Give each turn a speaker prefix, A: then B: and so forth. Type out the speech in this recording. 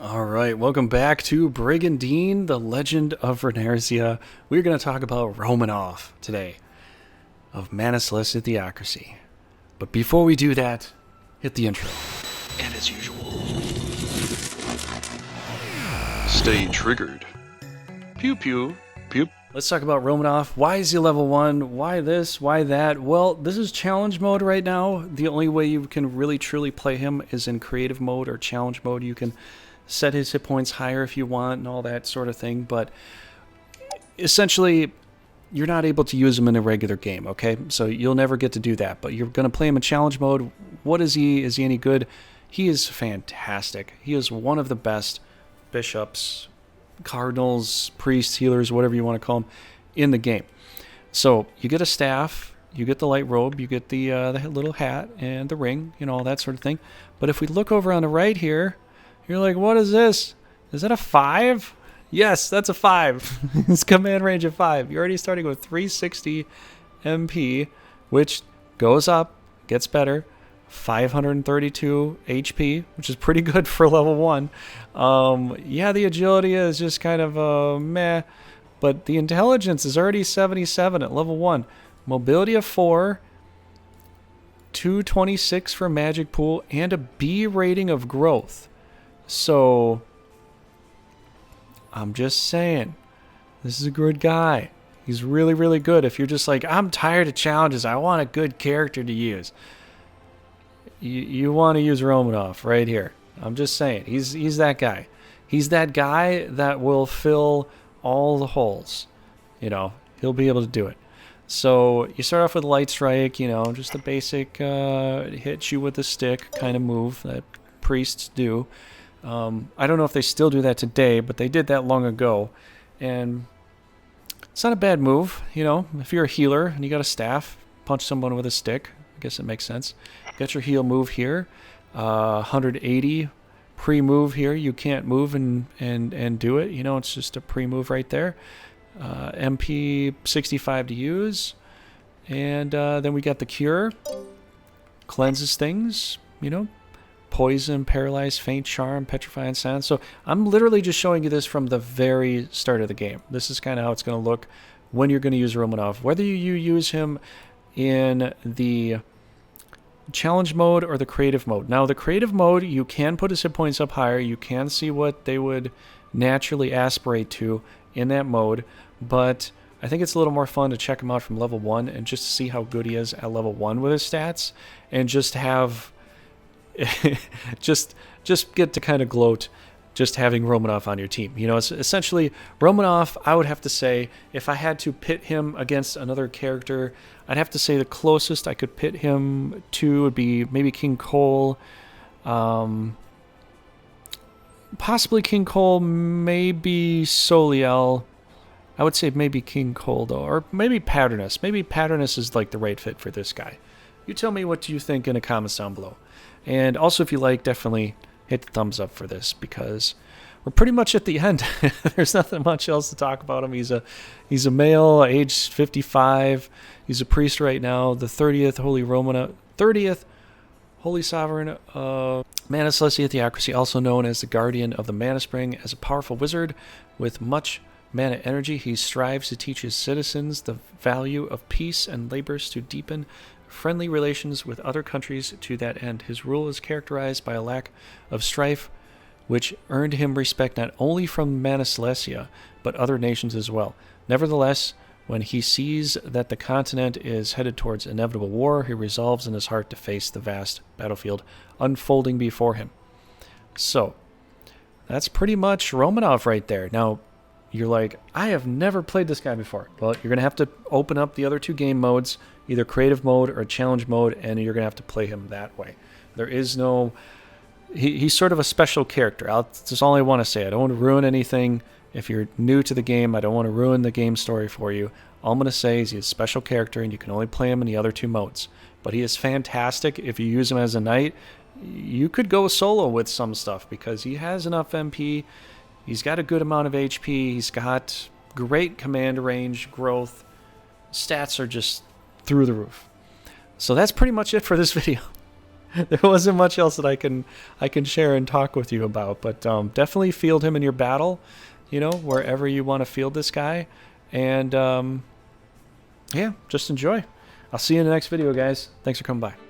A: Alright, welcome back to Brigandine, the Legend of Runersia. We're going to talk about Romanov today, of Manus Theocracy. But before we do that, hit the intro.
B: And as usual, stay triggered. Pew pew, pew.
A: Let's talk about Romanov. Why is he level 1? Why this? Why that? Well, this is challenge mode right now. The only way you can really truly play him is in creative mode or challenge mode. You can set his hit points higher if you want and all that sort of thing, but essentially you're not able to use him in a regular game, okay? So you'll never get to do that, but you're going to play him in challenge mode. What is he? Is he any good? He is fantastic. He is one of the best bishops, cardinals, priests, healers, whatever you want to call them, in the game. So you get a staff, you get the light robe, you get the little hat and the ring, you know, all that sort of thing. But if we look over on the right here, you're like, what is this? Is that a 5? Yes, that's a 5. It's command range of 5. You're already starting with 360 MP, which goes up, gets better. 532 HP, which is pretty good for level 1. Yeah, the agility is just kind of meh, but the intelligence is already 77 at level 1. Mobility of 4, 226 for magic pool, and a B rating of growth. So, I'm just saying, this is a good guy. He's really, really good. If you're just like, I'm tired of challenges, I want a good character to use. You want to use Romanov right here. I'm just saying, he's that guy. He's that guy that will fill all the holes. You know, he'll be able to do it. So, you start off with Light Strike, you know, just the basic hit you with the stick kind of move that priests do. I don't know if they still do that today, but they did that long ago. And it's not a bad move, you know. If you're a healer and you got a staff, punch someone with a stick. I guess it makes sense. Got your heal move here. 180 pre-move here. You can't move and do it. You know, it's just a pre-move right there. MP 65 to use. And then we got the cure. Cleanses things, you know. Poison, paralyze, faint, charm, petrify, and silence. So I'm literally just showing you this from the very start of the game. This is kind of how it's going to look when you're going to use Romanov. Whether you use him in the challenge mode or the creative mode. Now, the creative mode, you can put his hit points up higher. You can see what they would naturally aspirate to in that mode. But I think it's a little more fun to check him out from level 1 and just see how good he is at level 1 with his stats. And just have... just get to kind of gloat just having Romanov on your team. You know, it's essentially Romanov, I would have to say, if I had to pit him against another character, I'd have to say the closest I could pit him to would be maybe King Coel, possibly King Coel, maybe Soliel. I would say maybe King Coel, though, or maybe Paternus. Maybe Paternus is like the right fit for this guy. You tell me what you think in the comments down below. And also, if you like, definitely hit the thumbs up for this, because we're pretty much at the end. There's nothing much else to talk about him. He's a male, age 55. He's a priest right now. The 30th Holy Sovereign of Manus Theocracy, also known as the Guardian of the Mana Spring. As a powerful wizard with much mana energy, he strives to teach his citizens the value of peace and labors to deepen friendly relations with other countries to that end. His rule is characterized by a lack of strife, which earned him respect not only from Manus but other nations as well. Nevertheless, when he sees that the continent is headed towards inevitable war, he resolves in his heart to face the vast battlefield unfolding before him. So, that's pretty much Romanov right there. Now, you're like, I have never played this guy before. Well, you're going to have to open up the other two game modes, either creative mode or challenge mode, and you're going to have to play him that way. There is no... He's sort of a special character. That's all I want to say. I don't want to ruin anything. If you're new to the game, I don't want to ruin the game story for you. All I'm going to say is he's a special character, and you can only play him in the other two modes. But he is fantastic. If you use him as a knight, you could go solo with some stuff, because he has enough MP. He's got a good amount of HP. He's got great command range, growth. Stats are just through the roof. So that's pretty much it for this video. There wasn't much else that I can share and talk with you about, but definitely field him in your battle, you know, wherever you want to field this guy, and yeah, just enjoy. I'll see you in the next video, guys. Thanks for coming by.